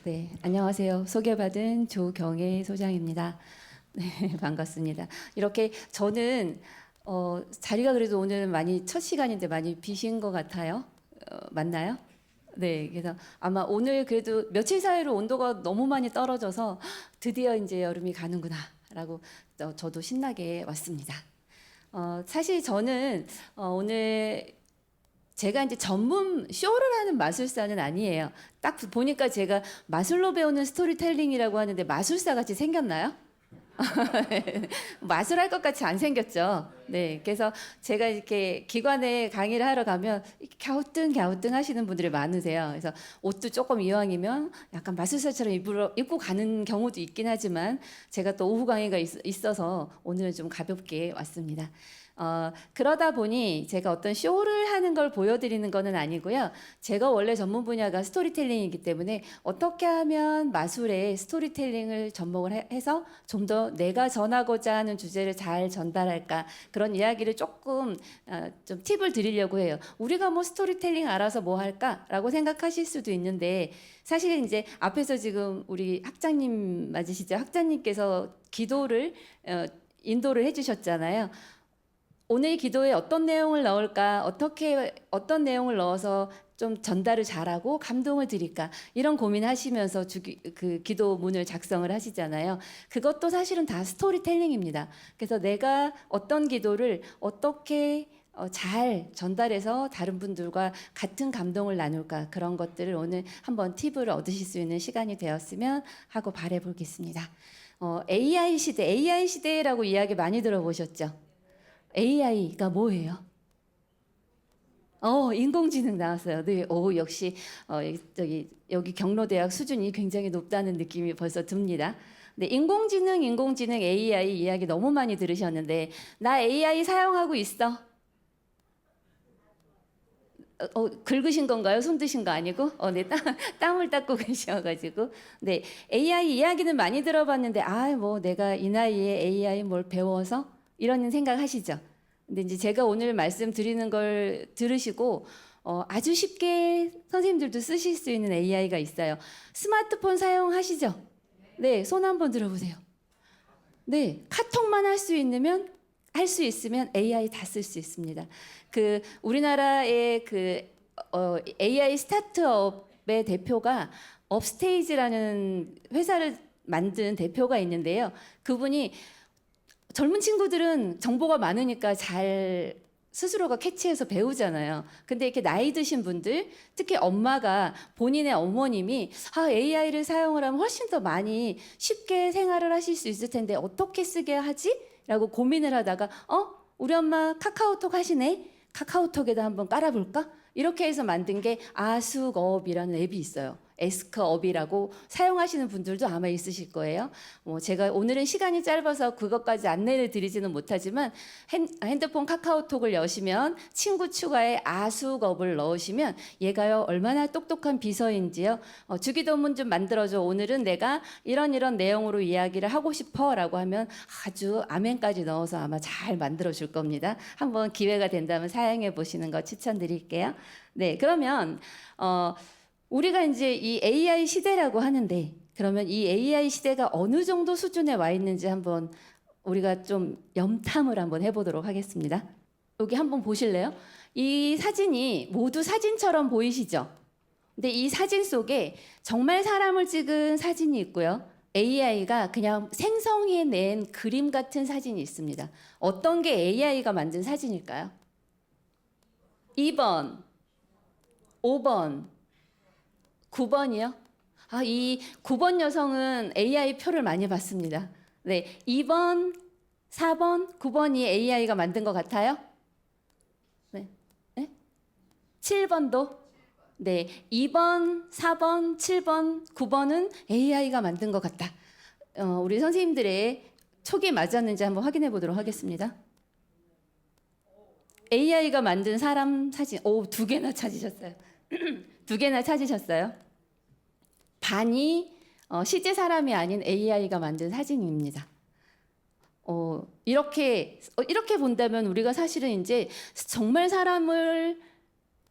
네, 안녕하세요. 소개받은 조경애 소장입니다. 네, 반갑습니다. 이렇게 저는 자리가 그래도 오늘 많이 첫 시간인데 많이 비신 것 같아요. 맞나요? 네, 그래서 아마 오늘 그래도 며칠 사이로 온도가 너무 많이 떨어져서 드디어 이제 여름이 가는구나라고 저도 신나게 왔습니다. 사실 저는 오늘 제가 이제 전문 쇼를 하는 마술사는 아니에요. 딱 보니까 제가 마술로 배우는 스토리텔링이라고 하는데 마술사 같이 생겼나요? 마술할 것 같이 안 생겼죠. 네, 그래서 제가 이렇게 기관에 강의를 하러 가면 갸우뚱 하시는 분들이 많으세요. 그래서 옷도 조금 이왕이면 약간 마술사처럼 입고 가는 경우도 있긴 하지만 제가 또 오후 강의가 있어서 오늘은 좀 가볍게 왔습니다. 그러다 보니 제가 어떤 쇼를 하는 걸 보여드리는 거는 아니고요. 제가 원래 전문 분야가 스토리텔링이기 때문에 어떻게 하면 마술에 스토리텔링을 접목을 해서 좀 더 내가 전하고자 하는 주제를 잘 전달할까 그런 이야기를 조금 좀 팁을 드리려고 해요. 우리가 뭐 스토리텔링 알아서 뭐 할까라고 생각하실 수도 있는데 사실 이제 앞에서 지금 우리 학장님 맞으시죠? 학장님께서 기도를 인도를 해주셨잖아요. 오늘 기도에 어떤 내용을 넣을까, 어떤 내용을 넣어서 좀 전달을 잘하고 감동을 드릴까 이런 고민하시면서 그 기도문을 작성을 하시잖아요. 그것도 사실은 다 스토리텔링입니다. 그래서 내가 어떤 기도를 어떻게 잘 전달해서 다른 분들과 같은 감동을 나눌까 그런 것들을 오늘 한번 팁을 얻으실 수 있는 시간이 되었으면 하고 바라보겠습니다. AI 시대라고 이야기 많이 들어보셨죠? AI가 뭐예요? 인공지능 나왔어요. 네, 역시 여기 경로대학 수준이 굉장히 높다는 느낌이 벌써 듭니다. 네, 인공지능 AI 이야기 너무 많이 들으셨는데 나 AI 사용하고 있어. 긁으신 건가요? 손 드신 거 아니고? 네, 땀을 닦고 계셔가지고. 네, AI 이야기는 많이 들어봤는데, 뭐 내가 이 나이에 AI 뭘 배워서? 이런 생각 하시죠? 근데 이제 제가 오늘 말씀드리는 걸 들으시고, 아주 쉽게 선생님들도 쓰실 수 있는 AI가 있어요. 스마트폰 사용하시죠? 네, 손 한번 들어보세요. 네, 카톡만 할 수 있으면 AI 다 쓸 수 있습니다. 우리나라의 AI 스타트업의 대표가 업스테이지라는 회사를 만든 대표가 있는데요. 그분이 젊은 친구들은 정보가 많으니까 잘 스스로가 캐치해서 배우잖아요. 근데 이렇게 나이 드신 분들, 특히 엄마가 본인의 어머님이 AI를 사용을 하면 훨씬 더 많이 쉽게 생활을 하실 수 있을 텐데 어떻게 쓰게 하지? 라고 고민을 하다가 우리 엄마 카카오톡 하시네? 카카오톡에다 한번 깔아볼까? 이렇게 해서 만든 게 아숙업이라는 앱이 있어요. 에스크업이라고 사용하시는 분들도 아마 있으실 거예요. 제가 오늘은 시간이 짧아서 그것까지 안내를 드리지는 못하지만 핸드폰 카카오톡을 여시면 친구 추가에 아숙업을 넣으시면 얘가요 얼마나 똑똑한 비서인지요. 주기도문 좀 만들어줘. 오늘은 내가 이런 내용으로 이야기를 하고 싶어 라고 하면 아주 아멘까지 넣어서 아마 잘 만들어줄 겁니다. 한번 기회가 된다면 사용해 보시는 거 추천드릴게요. 네, 그러면 우리가 이제 이 AI 시대라고 하는데 그러면 이 AI 시대가 어느 정도 수준에 와 있는지 한번 우리가 좀 염탐을 한번 해보도록 하겠습니다. 여기 한번 보실래요? 이 사진이 모두 사진처럼 보이시죠? 근데 이 사진 속에 정말 사람을 찍은 사진이 있고요. AI가 그냥 생성해낸 그림 같은 사진이 있습니다. 어떤 게 AI가 만든 사진일까요? 2번, 5번, 9번이요? 이 9번 여성은 AI 표를 많이 받습니다. 네, 2번, 4번, 9번이 AI가 만든 것 같아요? 네. 네? 7번도? 네, 2번, 4번, 7번, 9번은 AI가 만든 것 같다. 우리 선생님들의 촉이 맞았는지 한번 확인해 보도록 하겠습니다. AI가 만든 사람 사진, 2개나 찾으셨어요. 2개나 찾으셨어요. 반이 실제 사람이 아닌 AI가 만든 사진입니다. 이렇게 본다면 우리가 사실은 이제 정말 사람을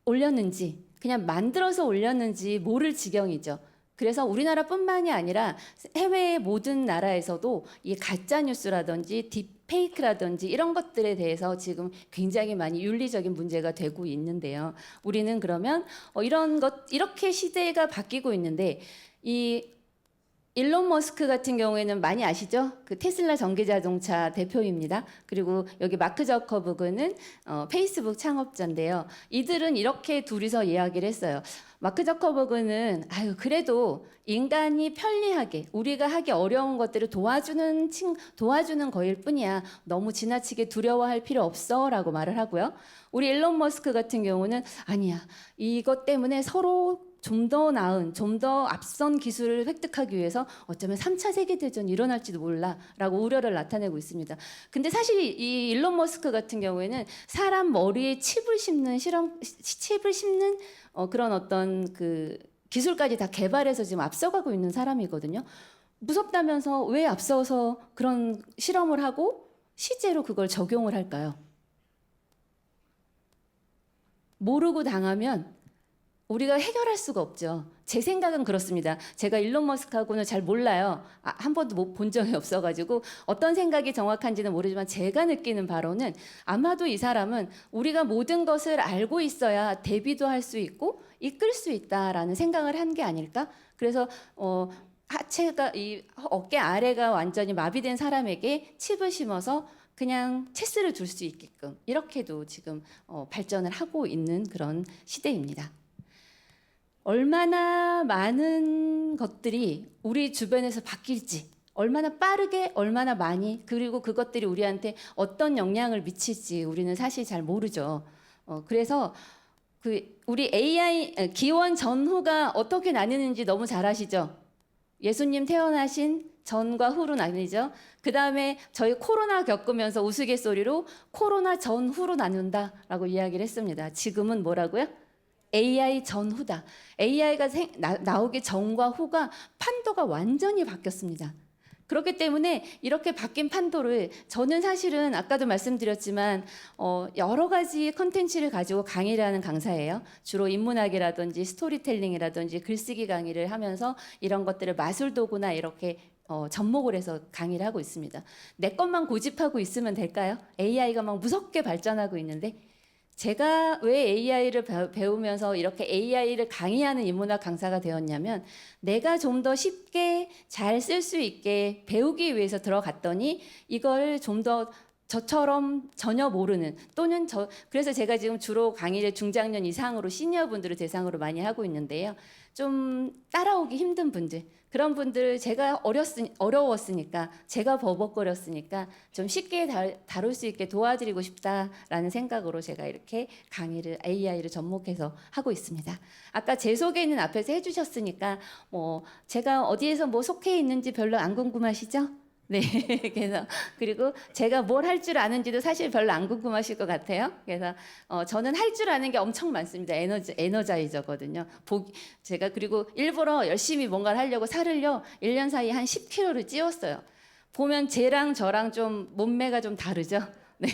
올렸는지 그냥 만들어서 올렸는지 모를 지경이죠. 그래서 우리나라뿐만이 아니라 해외의 모든 나라에서도 이 가짜 뉴스라든지 딥페이크라든지 이런 것들에 대해서 지금 굉장히 많이 윤리적인 문제가 되고 있는데요. 우리는 그러면 이런 것 이렇게 시대가 바뀌고 있는데 이 일론 머스크 같은 경우에는 많이 아시죠? 그 테슬라 전기자동차 대표입니다. 그리고 여기 마크 저커버그는 페이스북 창업자인데요. 이들은 이렇게 둘이서 이야기를 했어요. 마크 저커버그는 그래도 인간이 편리하게 우리가 하기 어려운 것들을 도와주는 거일 뿐이야. 너무 지나치게 두려워할 필요 없어라고 말을 하고요. 우리 일론 머스크 같은 경우는 아니야. 이것 때문에 서로 좀 더 나은, 좀 더 앞선 기술을 획득하기 위해서 어쩌면 3차 세계대전이 일어날지도 몰라라고 우려를 나타내고 있습니다. 근데 사실 이 일론 머스크 같은 경우에는 사람 머리에 칩을 심는 그런 어떤 그 기술까지 다 개발해서 지금 앞서가고 있는 사람이거든요. 무섭다면서 왜 앞서서 그런 실험을 하고 실제로 그걸 적용을 할까요? 모르고 당하면 우리가 해결할 수가 없죠. 제 생각은 그렇습니다. 제가 일론 머스크하고는 잘 몰라요. 한 번도 본 적이 없어가지고 어떤 생각이 정확한지는 모르지만 제가 느끼는 바로는 아마도 이 사람은 우리가 모든 것을 알고 있어야 대비도 할 수 있고 이끌 수 있다라는 생각을 한 게 아닐까? 그래서 하체가 이 어깨 아래가 완전히 마비된 사람에게 칩을 심어서 그냥 체스를 둘 수 있게끔 이렇게도 지금 발전을 하고 있는 그런 시대입니다. 얼마나 많은 것들이 우리 주변에서 바뀔지, 얼마나 빠르게, 얼마나 많이, 그리고 그것들이 우리한테 어떤 영향을 미칠지 우리는 사실 잘 모르죠. 그래서 우리 AI 기원 전후가 어떻게 나뉘는지 너무 잘 아시죠? 예수님 태어나신 전과 후로 나뉘죠. 그 다음에 저희 코로나 겪으면서 우스갯소리로 코로나 전후로 나눈다라고 이야기를 했습니다. 지금은 뭐라고요? AI 전후다. AI가 나오기 전과 후가 판도가 완전히 바뀌었습니다. 그렇기 때문에 이렇게 바뀐 판도를 저는 사실은 아까도 말씀드렸지만 여러 가지 컨텐츠를 가지고 강의를 하는 강사예요. 주로 인문학이라든지 스토리텔링이라든지 글쓰기 강의를 하면서 이런 것들을 마술도구나 이렇게 접목을 해서 강의를 하고 있습니다. 내 것만 고집하고 있으면 될까요? AI가 막 무섭게 발전하고 있는데 제가 왜 AI를 배우면서 이렇게 AI를 강의하는 인문학 강사가 되었냐면 내가 좀 더 쉽게 잘 쓸 수 있게 배우기 위해서 들어갔더니 이걸 좀 더 저처럼 전혀 모르는 또는 그래서 제가 지금 주로 강의를 중장년 이상으로 시니어분들을 대상으로 많이 하고 있는데요. 좀 따라오기 힘든 분들 그런 분들 제가 어려웠으니까 제가 버벅거렸으니까 좀 쉽게 다룰 수 있게 도와드리고 싶다라는 생각으로 제가 이렇게 강의를 AI를 접목해서 하고 있습니다. 아까 제 소개는 앞에서 해주셨으니까 제가 어디에서 속해 있는지 별로 안 궁금하시죠? 네, 그래서 그리고 제가 뭘 할 줄 아는지도 사실 별로 안 궁금하실 것 같아요. 그래서 저는 할 줄 아는 게 엄청 많습니다. 에너자이저거든요. 제가 그리고 일부러 열심히 뭔가를 하려고 살을요 1년 사이에 한 10kg를 찌웠어요. 보면 쟤랑 저랑 좀 몸매가 좀 다르죠. 네,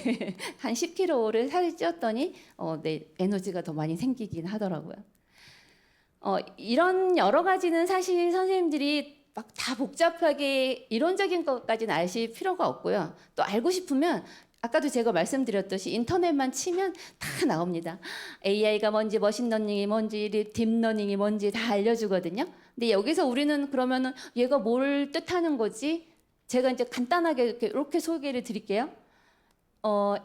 한 10kg를 살을 찌웠더니 네, 에너지가 더 많이 생기긴 하더라고요. 이런 여러 가지는 사실 선생님들이 막 다 복잡하게 이론적인 것까지는 아실 필요가 없고요. 또 알고 싶으면 아까도 제가 말씀드렸듯이 인터넷만 치면 다 나옵니다. AI가 뭔지 머신러닝이 뭔지 딥러닝이 뭔지 다 알려주거든요. 근데 여기서 우리는 그러면은 얘가 뭘 뜻하는 거지? 제가 이제 간단하게 이렇게 소개를 드릴게요.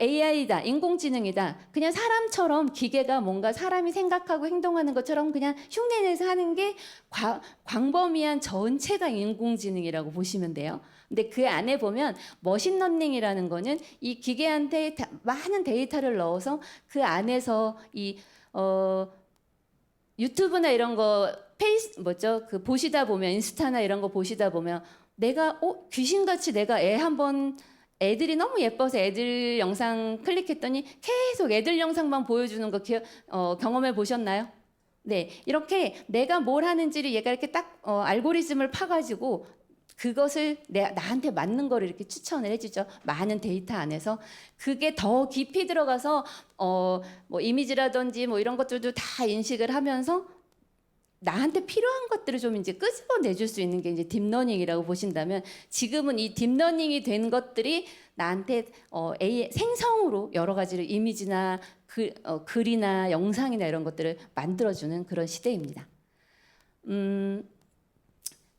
AI다, 인공지능이다. 그냥 사람처럼 기계가 뭔가 사람이 생각하고 행동하는 것처럼 그냥 흉내내서 하는 게 광범위한 전체가 인공지능이라고 보시면 돼요. 근데 그 안에 보면 머신러닝이라는 거는 이 기계한테 많은 데이터를 넣어서 그 안에서 유튜브나 이런 거 보시다 보면 인스타나 이런 거 보시다 보면 내가 귀신같이 내가 애들이 너무 예뻐서 애들 영상 클릭했더니 계속 애들 영상만 보여주는 거 경험해 보셨나요? 네, 이렇게 내가 뭘 하는지를 얘가 이렇게 딱 알고리즘을 파가지고 그것을 나한테 맞는 거를 이렇게 추천을 해주죠. 많은 데이터 안에서 그게 더 깊이 들어가서 이미지라든지 이런 것들도 다 인식을 하면서 나한테 필요한 것들을 좀 이제 끄집어내줄 수 있는 게 이제 딥러닝이라고 보신다면, 지금은 이 딥러닝이 된 것들이 나한테 AI 생성으로 여러 가지를 이미지나 글이나 영상이나 이런 것들을 만들어주는 그런 시대입니다.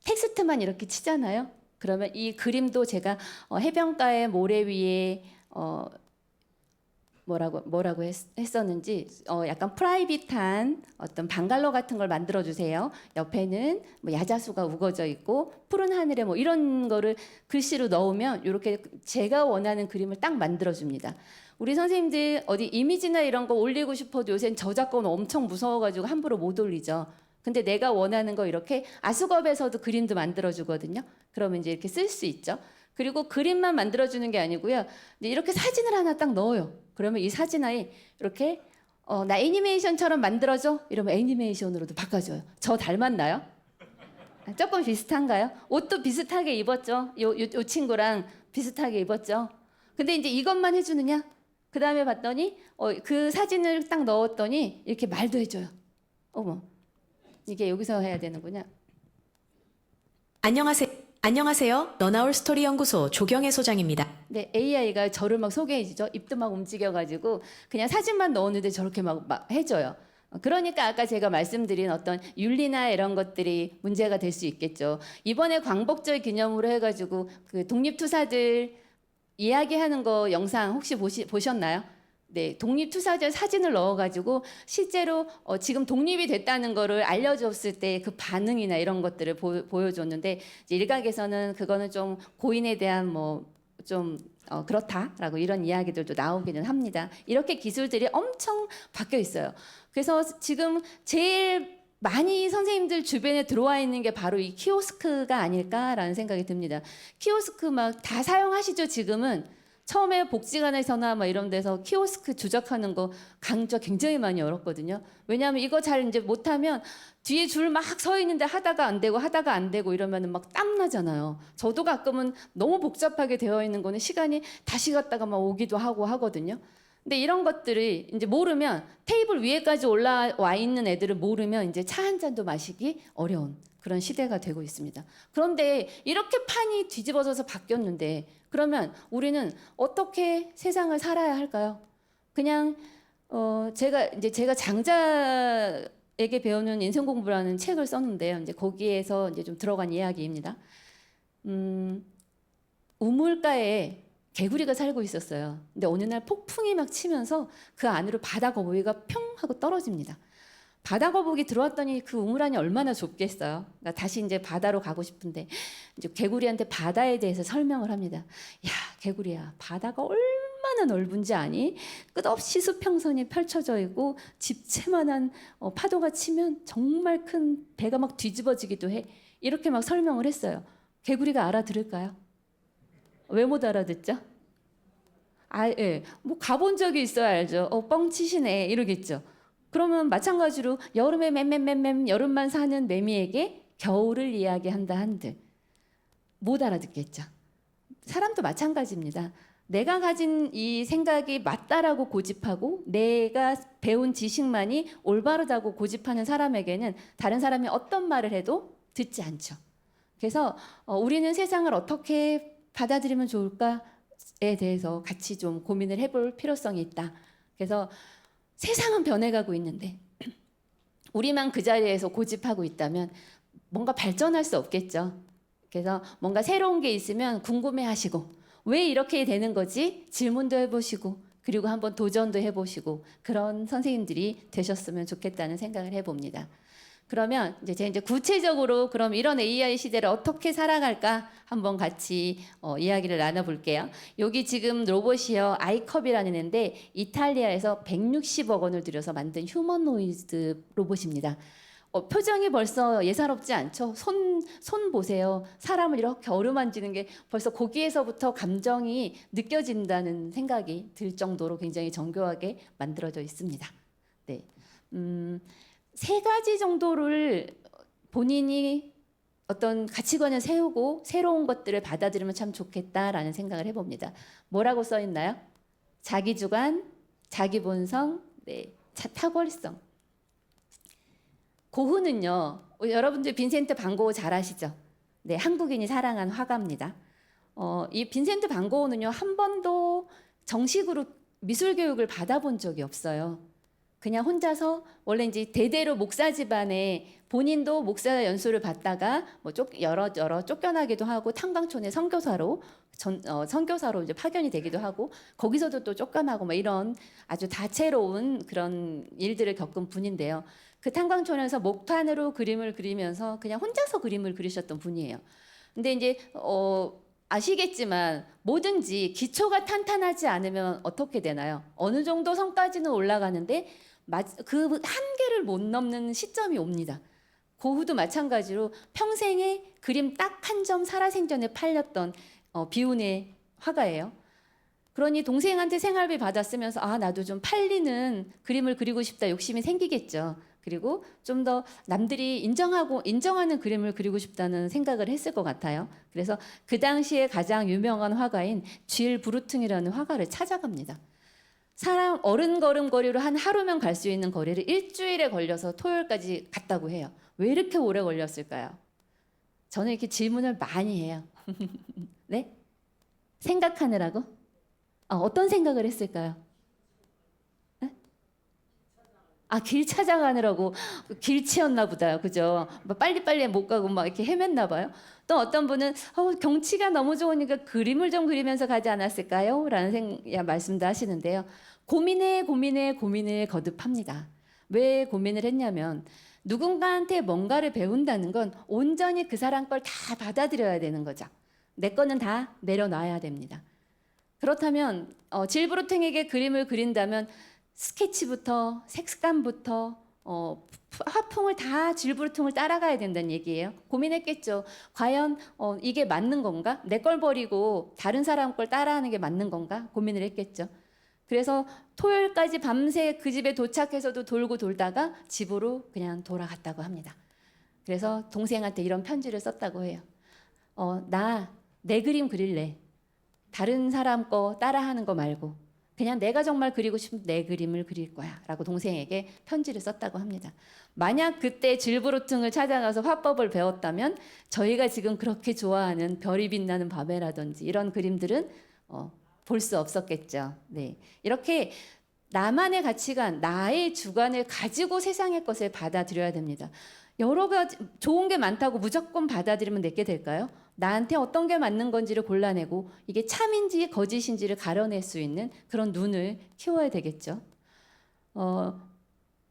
텍스트만 이렇게 치잖아요. 그러면 이 그림도 제가 해변가의 모래 위에 뭐라고 했었는지 약간 프라이빗한 어떤 방갈로 같은 걸 만들어 주세요. 옆에는 뭐 야자수가 우거져 있고 푸른 하늘에 뭐 이런 거를 글씨로 넣으면 이렇게 제가 원하는 그림을 딱 만들어 줍니다. 우리 선생님들 어디 이미지나 이런 거 올리고 싶어도 요새는 저작권 엄청 무서워가지고 함부로 못 올리죠. 근데 내가 원하는 거 이렇게 아수겁에서도 그림도 만들어 주거든요. 그러면 이제 이렇게 쓸 수 있죠. 그리고 그림만 만들어 주는 게 아니고요. 이렇게 사진을 하나 딱 넣어요. 그러면 이 사진에 이렇게 나 애니메이션처럼 만들어줘? 이러면 애니메이션으로도 바꿔줘요. 저 닮았나요? 조금 비슷한가요? 옷도 비슷하게 입었죠. 요 친구랑 비슷하게 입었죠. 근데 이제 이것만 해주느냐? 그 다음에 봤더니 그 사진을 딱 넣었더니 이렇게 말도 해줘요. 어머, 이게 여기서 해야 되는구나. 안녕하세요. 너나올 스토리 연구소 조경혜 소장입니다. 네, AI가 저를 막 소개해주죠. 입도 막 움직여가지고 그냥 사진만 넣었는데 저렇게 막 해줘요. 그러니까 아까 제가 말씀드린 어떤 윤리나 이런 것들이 문제가 될 수 있겠죠. 이번에 광복절 기념으로 해가지고 그 독립투사들 이야기하는 거 영상 혹시 보셨나요? 네, 독립투사들 사진을 넣어가지고 실제로 지금 독립이 됐다는 거를 알려줬을 때 그 반응이나 이런 것들을 보여줬는데, 이제 일각에서는 그거는 좀 고인에 대한 좀 그렇다라고 이런 이야기들도 나오기는 합니다. 이렇게 기술들이 엄청 바뀌어 있어요. 그래서 지금 제일 많이 선생님들 주변에 들어와 있는 게 바로 이 키오스크가 아닐까라는 생각이 듭니다. 키오스크 막 다 사용하시죠, 지금은? 처음에 복지관에서나 막 이런 데서 키오스크 주적하는 거 강좌 굉장히 많이 열었거든요. 왜냐하면 이거 잘 이제 못하면 뒤에 줄 막 서 있는데 하다가 안 되고 이러면은 막 땀 나잖아요. 저도 가끔은 너무 복잡하게 되어 있는 거는 시간이 다시 갔다가 막 오기도 하고 하거든요. 근데 이런 것들이 이제 모르면, 테이블 위에까지 올라와 있는 애들을 모르면 이제 차 한 잔도 마시기 어려운 그런 시대가 되고 있습니다. 그런데 이렇게 판이 뒤집어져서 바뀌었는데, 그러면 우리는 어떻게 세상을 살아야 할까요? 그냥 제가 장자에게 배우는 인생 공부라는 책을 썼는데요. 이제 거기에서 이제 좀 들어간 이야기입니다. 우물가에 개구리가 살고 있었어요. 근데 어느 날 폭풍이 막 치면서 그 안으로 바다 거북이가 평 하고 떨어집니다. 바다 거북이 들어왔더니 그 우물 안이 얼마나 좁겠어요. 그러니까 다시 이제 바다로 가고 싶은데 이제 개구리한테 바다에 대해서 설명을 합니다. 야, 개구리야, 바다가 얼마나 넓은지 아니? 끝없이 수평선이 펼쳐져 있고 집채만한 파도가 치면 정말 큰 배가 막 뒤집어지기도 해. 이렇게 막 설명을 했어요. 개구리가 알아들을까요? 왜 못 알아듣죠? 예. 뭐 가본 적이 있어야 알죠. 뻥치시네 이러겠죠. 그러면 마찬가지로 여름에 맴 여름만 사는 매미에게 겨울을 이야기한다 한들 못 알아듣겠죠. 사람도 마찬가지입니다. 내가 가진 이 생각이 맞다라고 고집하고 내가 배운 지식만이 올바르다고 고집하는 사람에게는 다른 사람이 어떤 말을 해도 듣지 않죠. 그래서 우리는 세상을 어떻게 받아들이면 좋을까에 대해서 같이 좀 고민을 해볼 필요성이 있다. 그래서 세상은 변해가고 있는데 우리만 그 자리에서 고집하고 있다면 뭔가 발전할 수 없겠죠. 그래서 뭔가 새로운 게 있으면 궁금해하시고 왜 이렇게 되는 거지? 질문도 해보시고 그리고 한번 도전도 해보시고 그런 선생님들이 되셨으면 좋겠다는 생각을 해봅니다. 그러면 이제 구체적으로 그럼 이런 AI 시대를 어떻게 살아갈까 한번 같이 이야기를 나눠볼게요. 여기 지금 로봇이요, 아이컵이라는 애인데 이탈리아에서 160억 원을 들여서 만든 휴머노이드 로봇입니다. 표정이 벌써 예사롭지 않죠? 손 보세요. 사람을 이렇게 어루만지는 게 벌써 거기에서부터 감정이 느껴진다는 생각이 들 정도로 굉장히 정교하게 만들어져 있습니다. 네. 세 가지 정도를 본인이 어떤 가치관을 세우고 새로운 것들을 받아들이면 참 좋겠다라는 생각을 해봅니다. 뭐라고 써 있나요? 자기주관, 자기본성, 네, 탁월성. 고흐는요. 여러분들 빈센트 반 고흐 잘 아시죠? 네, 한국인이 사랑한 화가입니다. 이 빈센트 반 고흐는요. 한 번도 정식으로 미술 교육을 받아본 적이 없어요. 그냥 혼자서 원래 이제 대대로 목사 집안에 본인도 목사 연수를 받다가 뭐 여러 쫓겨나기도 하고 탄광촌의 선교사로 선교사로 이제 파견이 되기도 하고 거기서도 또 쫓겨나고 뭐 이런 아주 다채로운 그런 일들을 겪은 분인데요. 그 탄광촌에서 목판으로 그림을 그리면서 그냥 혼자서 그림을 그리셨던 분이에요. 근데 이제 아시겠지만 뭐든지 기초가 탄탄하지 않으면 어떻게 되나요? 어느 정도 선까지는 올라가는데 그 한계를 못 넘는 시점이 옵니다. 고흐도 마찬가지로 평생에 그림 딱 한 점 살아생전에 팔렸던 비운의 화가예요. 그러니 동생한테 생활비 받았으면서 아 나도 좀 팔리는 그림을 그리고 싶다 욕심이 생기겠죠. 그리고 좀 더 남들이 인정하는 그림을 그리고 싶다는 생각을 했을 것 같아요. 그래서 그 당시에 가장 유명한 화가인 쥘 브루퉁이라는 화가를 찾아갑니다. 사람 어른걸음거리로 한 하루면 갈 수 있는 거리를 일주일에 걸려서 토요일까지 갔다고 해요. 왜 이렇게 오래 걸렸을까요? 저는 이렇게 질문을 많이 해요. 네? 생각하느라고? 어떤 생각을 했을까요? 네? 길 찾아가느라고 길치였나 보다요. 그죠? 빨리빨리 못 가고 막 이렇게 헤맸나 봐요. 또 어떤 분은 경치가 너무 좋으니까 그림을 좀 그리면서 가지 않았을까요? 라는 말씀도 하시는데요. 고민에 거듭합니다. 왜 고민을 했냐면 누군가한테 뭔가를 배운다는 건 온전히 그 사람 걸 다 받아들여야 되는 거죠. 내 거는 다 내려놔야 됩니다. 그렇다면 질브루탱에게 그림을 그린다면 스케치부터 색감부터 화풍을 다 질브루퉁을 따라가야 된다는 얘기예요. 고민했겠죠. 과연 이게 맞는 건가? 내 걸 버리고 다른 사람 걸 따라하는 게 맞는 건가? 고민을 했겠죠. 그래서 토요일까지 밤새 그 집에 도착해서도 돌고 돌다가 집으로 그냥 돌아갔다고 합니다. 그래서 동생한테 이런 편지를 썼다고 해요. 나 내 그림 그릴래. 다른 사람 거 따라하는 거 말고 그냥 내가 정말 그리고 싶은 내 그림을 그릴 거야 라고 동생에게 편지를 썼다고 합니다. 만약 그때 질브루퉁을 찾아가서 화법을 배웠다면 저희가 지금 그렇게 좋아하는 별이 빛나는 밤에라든지 이런 그림들은 볼 수 없었겠죠. 네. 이렇게 나만의 가치관, 나의 주관을 가지고 세상의 것을 받아들여야 됩니다. 여러 가지 좋은 게 많다고 무조건 받아들이면 내게 될까요? 나한테 어떤 게 맞는 건지를 골라내고 이게 참인지 거짓인지를 가려낼 수 있는 그런 눈을 키워야 되겠죠.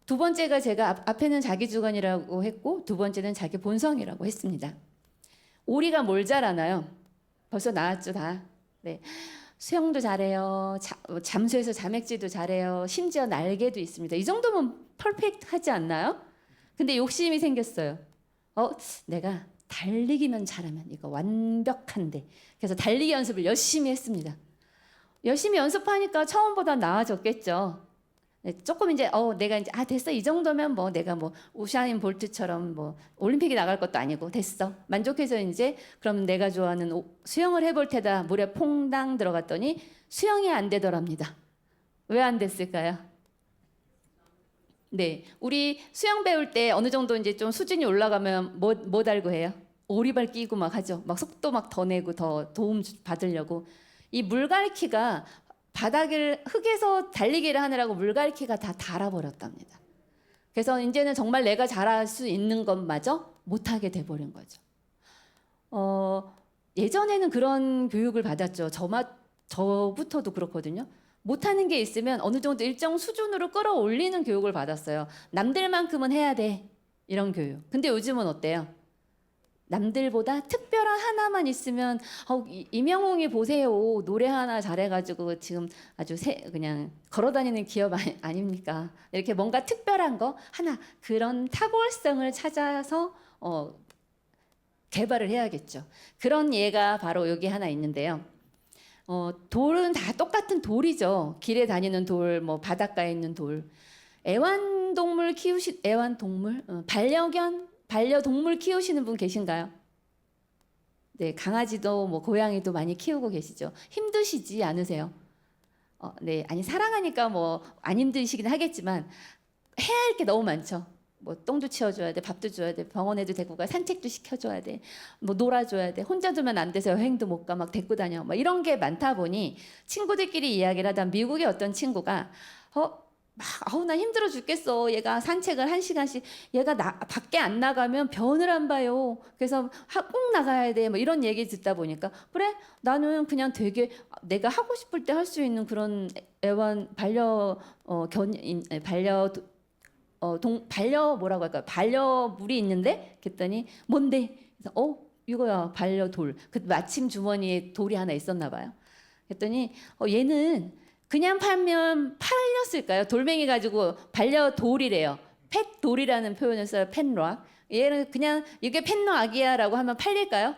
두 번째가 제가 앞에는 자기 주관이라고 했고 두 번째는 자기 본성이라고 했습니다. 오리가 뭘 잘하나요? 벌써 나왔죠, 다. 네. 수영도 잘해요. 잠수해서 자맥질도 잘해요. 심지어 날개도 있습니다. 이 정도면 퍼펙트하지 않나요? 근데 욕심이 생겼어요. 내가 달리기만 잘하면 이거 완벽한데. 그래서 달리기 연습을 열심히 했습니다. 열심히 연습하니까 처음보다 나아졌겠죠. 네, 조금 이제 내가 이제 됐어 이 정도면 뭐 내가 뭐 우사인 볼트처럼 뭐 올림픽에 나갈 것도 아니고 됐어 만족해서 이제 그럼 내가 좋아하는 수영을 해볼 테다 물에 퐁당 들어갔더니 수영이 안 되더랍니다. 왜 안 됐을까요? 네, 우리 수영 배울 때 어느 정도 이제 좀 수준이 올라가면 뭐 달고 해요? 오리발 끼고 막 하죠. 막 속도 막 더 내고 더 도움 받으려고 이 물갈퀴가 흙에서 달리기를 하느라고 물갈퀴가 다 닳아버렸답니다. 그래서 이제는 정말 내가 잘할 수 있는 것마저 못하게 돼버린 거죠. 예전에는 그런 교육을 받았죠. 저부터도 그렇거든요. 못하는 게 있으면 어느 정도 일정 수준으로 끌어올리는 교육을 받았어요. 남들만큼은 해야 돼. 이런 교육. 근데 요즘은 어때요? 남들보다 특별한 하나만 있으면 이명웅이 보세요. 노래 하나 잘해가지고 지금 아주 그냥 걸어다니는 기업 아닙니까? 이렇게 뭔가 특별한 거 하나 그런 탁월성을 찾아서 개발을 해야겠죠. 그런 예가 바로 여기 하나 있는데요. 돌은 다 똑같은 돌이죠. 길에 다니는 돌, 뭐 바닷가에 있는 돌. 애완동물 반려동물 키우시는 분 계신가요? 네, 강아지도 뭐 고양이도 많이 키우고 계시죠. 힘드시지 않으세요? 네, 아니 사랑하니까 뭐 안 힘드시긴 하겠지만 해야 할 게 너무 많죠. 뭐 똥도 치워줘야 돼, 밥도 줘야 돼, 병원에도 데리고 가, 산책도 시켜줘야 돼, 뭐 놀아줘야 돼, 혼자 두면 안 돼서 여행도 못 가, 막 데리고 다녀, 막 이런 게 많다 보니 친구들끼리 이야기를 하다 미국의 어떤 친구가 아우 나 힘들어 죽겠어. 얘가 산책을 1시간씩 얘가 밖에 안 나가면 변을 안 봐요. 그래서 꼭 나가야 돼. 뭐 이런 얘기 듣다 보니까 그래 나는 그냥 되게 내가 하고 싶을 때 할 수 있는 그런 애완 반려 뭐라고 할까 반려물이 있는데 그랬더니 뭔데? 그래서 이거야 반려돌. 그 마침 주머니에 돌이 하나 있었나 봐요. 그랬더니 얘는 그냥 팔면 팔렸을까요? 돌멩이 가지고 반려돌이래요. 펫돌이라는 표현을 써요. 펫락. 얘는 그냥 이게 펫락이야라고 하면 팔릴까요?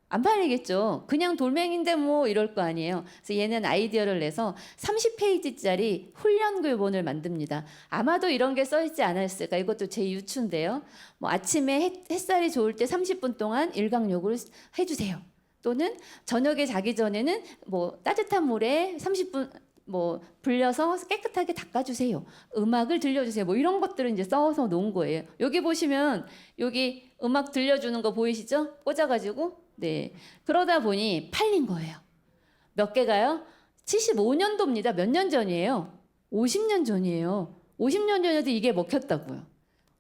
안 팔리겠죠. 그냥 돌멩인데 뭐 이럴 거 아니에요. 그래서 얘는 아이디어를 내서 30페이지짜리 훈련 교본을 만듭니다. 아마도 이런 게 써있지 않았을까. 이것도 제 유추인데요. 뭐 아침에 햇살이 좋을 때 30분 동안 일광욕을 해주세요. 또는 저녁에 자기 전에는 뭐 따뜻한 물에 30분 뭐 불려서 깨끗하게 닦아주세요. 음악을 들려주세요. 뭐 이런 것들을 이제 써서 놓은 거예요. 여기 보시면 여기 음악 들려주는 거 보이시죠? 꽂아가지고 네 그러다 보니 팔린 거예요. 몇 개가요? 75년도입니다. 몇 년 전이에요? 50년 전이에요. 50년 전에도 이게 먹혔다고요.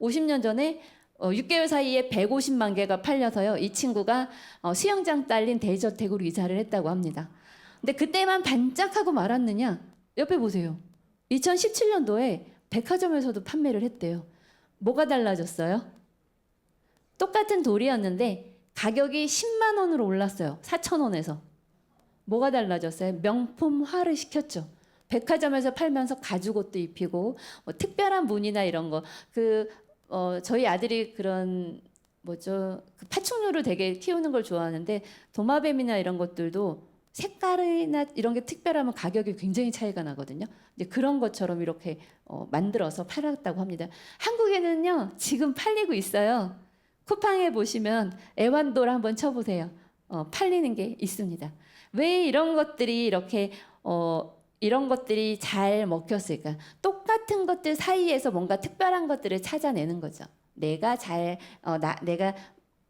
50년 전에 6개월 사이에 150만 개가 팔려서요. 이 친구가 수영장 딸린 대저택으로 이사를 했다고 합니다. 근데 그때만 반짝하고 말았느냐? 옆에 보세요. 2017년도에 백화점에서도 판매를 했대요. 뭐가 달라졌어요? 똑같은 돌이었는데 가격이 10만 원으로 올랐어요. 4천 원에서. 뭐가 달라졌어요? 명품화를 시켰죠. 백화점에서 팔면서 가죽옷도 입히고 뭐 특별한 무늬나 이런 거. 저희 아들이 그런 그 파충류를 되게 키우는 걸 좋아하는데 도마뱀이나 이런 것들도 색깔이나 이런 게 특별하면 가격이 굉장히 차이가 나거든요. 이제 그런 것처럼 이렇게 만들어서 팔았다고 합니다. 한국에는요 지금 팔리고 있어요. 쿠팡에 보시면 애완돌 한번 쳐보세요. 팔리는 게 있습니다. 왜 이런 것들이 이렇게 이런 것들이 잘 먹혔을까? 똑같은 것들 사이에서 뭔가 특별한 것들을 찾아내는 거죠. 내가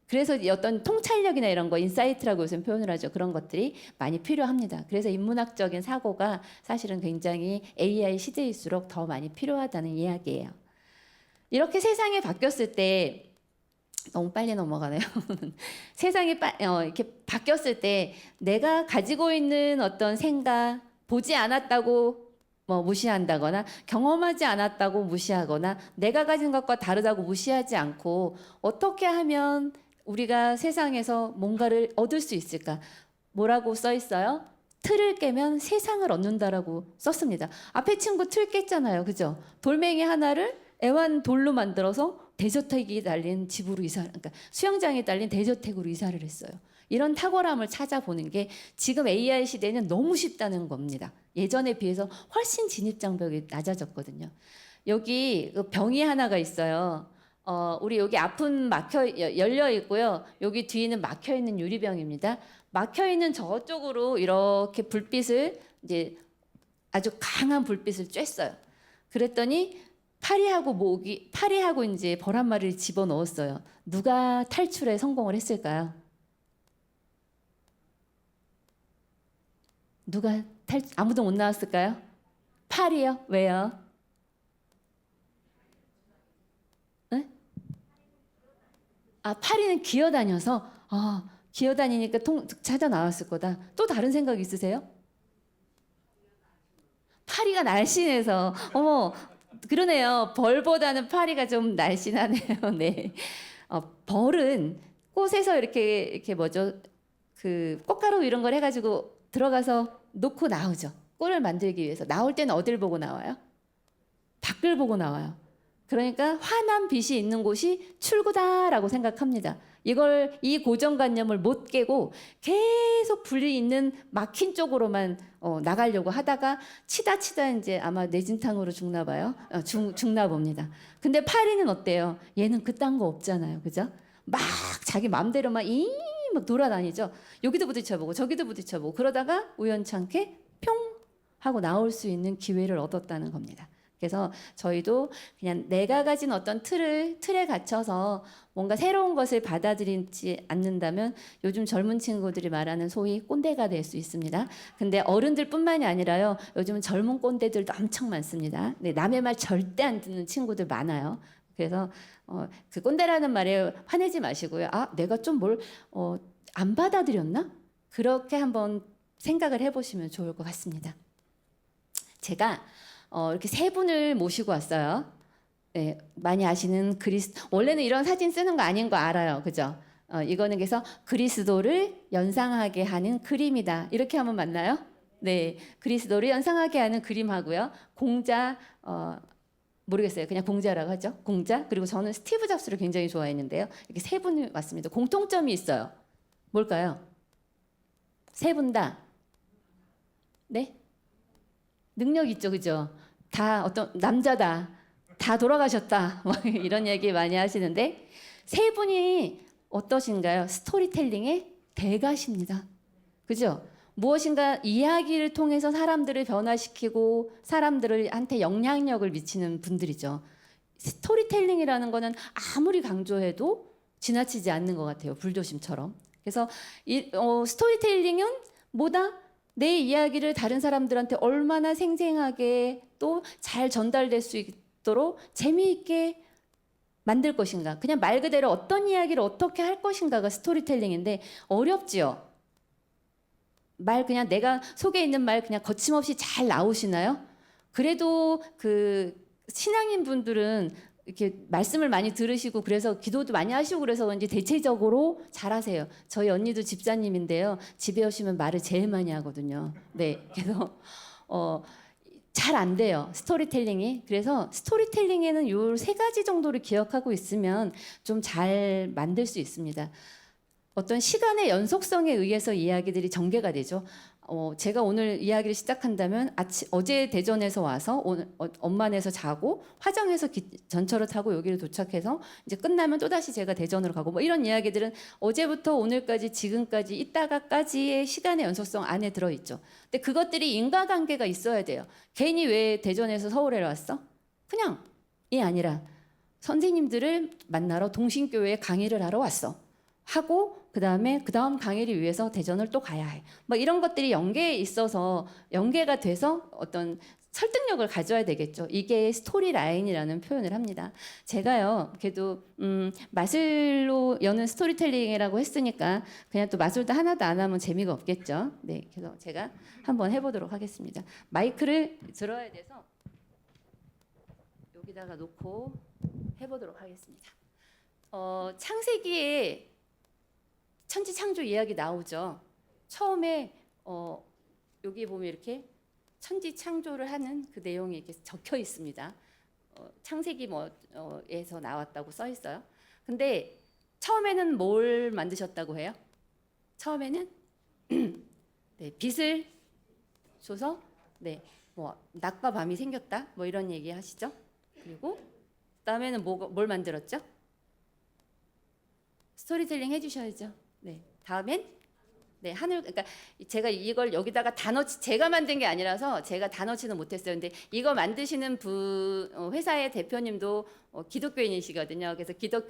그래서 어떤 통찰력이나 이런 거 인사이트라고 요즘 표현을 하죠. 그런 것들이 많이 필요합니다. 그래서 인문학적인 사고가 사실은 굉장히 AI 시대일수록 더 많이 필요하다는 이야기예요. 이렇게 세상이 바뀌었을 때 너무 빨리 넘어가네요. 세상이 이렇게 바뀌었을 때 내가 가지고 있는 어떤 생각, 보지 않았다고 무시한다거나 경험하지 않았다고 무시하거나 내가 가진 것과 다르다고 무시하지 않고 어떻게 하면 우리가 세상에서 뭔가를 얻을 수 있을까? 뭐라고 써 있어요? 틀을 깨면 세상을 얻는다라고 썼습니다. 앞에 친구 틀 깼잖아요. 그죠? 돌멩이 하나를 애완돌로 만들어서 대저택이 달린 집으로 그러니까 수영장에 달린 대저택으로 이사를 했어요. 이런 탁월함을 찾아보는 게 지금 AI 시대는 너무 쉽다는 겁니다. 예전에 비해서 훨씬 진입 장벽이 낮아졌거든요. 여기 병이 하나가 있어요. 우리 여기 앞은 열려 있고요. 여기 뒤에는 막혀 있는 유리병입니다. 막혀 있는 저쪽으로 이렇게 불빛을 이제 아주 강한 불빛을 쬐어요. 그랬더니 파리하고 이제 벌 한 마리를 집어 넣었어요. 누가 탈출에 성공을 했을까요? 아무도 못 나왔을까요? 파리요? 왜요? 네? 파리는 기어다녀서 기어다니니까 찾아 나왔을 거다. 또 다른 생각 있으세요? 파리가 날씬해서 그러네요. 벌보다는 파리가 좀 날씬하네요. 네. 벌은 꽃에서 이렇게 그 꽃가루 이런 걸 해가지고 들어가서 놓고 나오죠. 꿀을 만들기 위해서. 나올 때는 어딜 보고 나와요? 밖을 보고 나와요. 그러니까 환한 빛이 있는 곳이 출구다라고 생각합니다. 이 고정관념을 못 깨고 계속 불이 있는 막힌 쪽으로만 나가려고 하다가 치다 이제 아마 뇌진탕으로 죽나 봐요. 죽나 봅니다. 근데 파리는 어때요? 얘는 그딴 거 없잖아요. 그죠? 막 자기 마음대로 막 돌아다니죠. 여기도 부딪혀보고 저기도 부딪혀보고 그러다가 우연찮게 평 하고 나올 수 있는 기회를 얻었다는 겁니다. 그래서 저희도 그냥 내가 가진 어떤 틀에 갇혀서 뭔가 새로운 것을 받아들이지 않는다면 요즘 젊은 친구들이 말하는 소위 꼰대가 될 수 있습니다. 근데 어른들뿐만이 아니라요. 요즘은 젊은 꼰대들도 엄청 많습니다. 네, 남의 말 절대 안 듣는 친구들 많아요. 그래서 그 꼰대라는 말에 화내지 마시고요. 아, 내가 좀 뭘 안 받아들였나? 그렇게 한번 생각을 해보시면 좋을 것 같습니다. 제가 이렇게 세 분을 모시고 왔어요. 네, 많이 아시는 원래는 이런 사진 쓰는 거 아닌 거 알아요, 그죠? 이거는 그래서 그리스도를 연상하게 하는 그림이다. 이렇게 하면 맞나요? 네, 그리스도를 연상하게 하는 그림하고요. 공자 모르겠어요. 그냥 공자라고 하죠. 공자. 그리고 저는 스티브 잡스를 굉장히 좋아했는데요. 이렇게 세 분이 왔습니다. 공통점이 있어요. 뭘까요? 세 분 다. 네? 능력 있죠, 그죠? 다 어떤 남자다, 다 돌아가셨다, 뭐 이런 얘기 많이 하시는데 세 분이 어떠신가요? 스토리텔링의 대가십니다, 그죠? 무엇인가 이야기를 통해서 사람들을 변화시키고 사람들한테 영향력을 미치는 분들이죠. 스토리텔링이라는 거는 아무리 강조해도 지나치지 않는 것 같아요, 불조심처럼. 그래서 스토리텔링은 뭐다? 내 이야기를 다른 사람들한테 얼마나 생생하게 또 잘 전달될 수 있도록 재미있게 만들 것인가. 그냥 말 그대로 어떤 이야기를 어떻게 할 것인가가 스토리텔링인데 어렵지요. 말 그냥 내가 속에 있는 말 그냥 거침없이 잘 나오시나요? 그래도 그 신앙인 분들은 이렇게 말씀을 많이 들으시고 그래서 기도도 많이 하시고 그래서 그런지 대체적으로 잘하세요. 저희 언니도 집사님인데요. 집에 오시면 말을 제일 많이 하거든요. 네, 그래서 잘 안 돼요, 스토리텔링이. 그래서 스토리텔링에는 요 세 가지 정도를 기억하고 있으면 좀 잘 만들 수 있습니다. 어떤 시간의 연속성에 의해서 이야기들이 전개가 되죠. 제가 오늘 이야기를 시작한다면 어제 대전에서 와서 오늘 엄만에서 자고 화정에서 전철을 타고 여기를 도착해서 이제 끝나면 또다시 제가 대전으로 가고 뭐 이런 이야기들은 어제부터 오늘까지 지금까지 이따가까지의 시간의 연속성 안에 들어있죠. 근데 그것들이 인과관계가 있어야 돼요. 괜히 왜 대전에서 서울에 왔어? 그냥 이 아니라 선생님들을 만나러 동신교회에 강의를 하러 왔어 하고 그 다음 강의를 위해서 대전을 또 가야 해. 뭐 이런 것들이 연계가 돼서 어떤 설득력을 가져야 되겠죠. 이게 스토리 라인이라는 표현을 합니다. 제가요, 그래도 마술로 여는 스토리텔링이라고 했으니까 그냥 또 마술도 하나도 안 하면 재미가 없겠죠. 네, 그래서 제가 한번 해보도록 하겠습니다. 마이크를 들어야 돼서 여기다가 놓고 해보도록 하겠습니다. 창세기에 천지창조 이야기 나오죠. 처음에 여기 보면 이렇게 천지창조를 하는 그 내용이 이렇게 적혀 있습니다. 창세기 에서 나왔다고 써 있어요. 근데 처음에는 뭘 만드셨다고 해요? 처음에는 네, 빛을 줘서 네, 뭐 낮과 밤이 생겼다, 뭐 이런 얘기 하시죠. 그리고 그다음에는 뭘 만들었죠? 스토리텔링 해주셔야죠. 네, 다음엔 네, 그러니까 제가 이걸 여기다가 제가 만든 게 아니라서 제가 다 넣지는 못했어요. 근데 이거 만드시는 회사의 대표님도 기독교인이시거든요. 그래서 기독교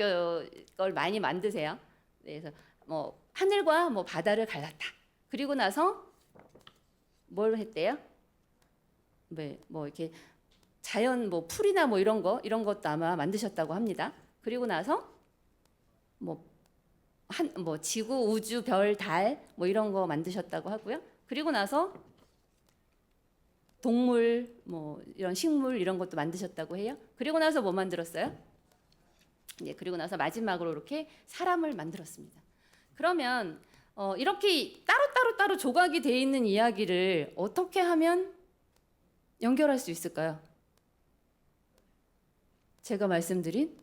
걸 많이 만드세요. 네, 그래서 뭐 하늘과 뭐 바다를 갈랐다. 그리고 나서 뭘 했대요? 네, 뭐 이렇게 자연 뭐 풀이나 뭐 이런 것도 아마 만드셨다고 합니다. 그리고 나서 뭐 지구, 우주, 별, 달 뭐 이런 거 만드셨다고 하고요. 그리고 나서 동물, 뭐 이런 식물 이런 것도 만드셨다고 해요. 그리고 나서 뭐 만들었어요? 네, 그리고 나서 마지막으로 이렇게 사람을 만들었습니다. 그러면 이렇게 따로 조각이 돼 있는 이야기를 어떻게 하면 연결할 수 있을까요? 제가 말씀드린